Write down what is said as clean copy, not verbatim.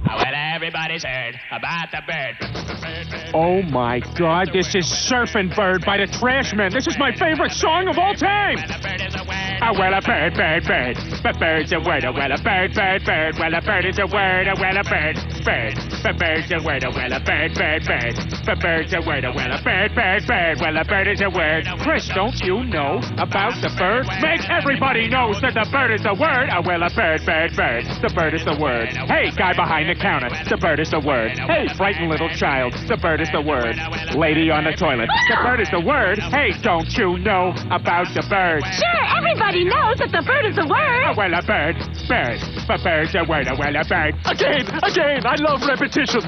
Well, everybody's heard about the bird. Oh my God, this is Surfing Bird by the Trashmen. This is my favorite song of all time. Well, a bird is a word. Oh, well, a bird, bird, bird. But bird's a word. Oh, well, a bird, bird, bird. Well, a bird is a word. Oh, well, a bird, bird. But bird's a word. Oh, well, a bird, bird, bird. But bird's a word. Oh, well, a bird, bird, bird. Well, a bird is a word. Chris, don't you know about the bird? Make everybody knows that the bird is a word. Oh, well, a bird, bird, bird. The bird is the word. Hey, guy behind the counter. The bird is the word. Hey, frightened little child. The bird is the word. Lady on the toilet. The bird is the word. Hey, don't you know about the bird? Sure, everybody knows that the bird is a word. Oh, well, a bird, bird. But bird's a word. Oh, well, a bird. Again, I love repetition.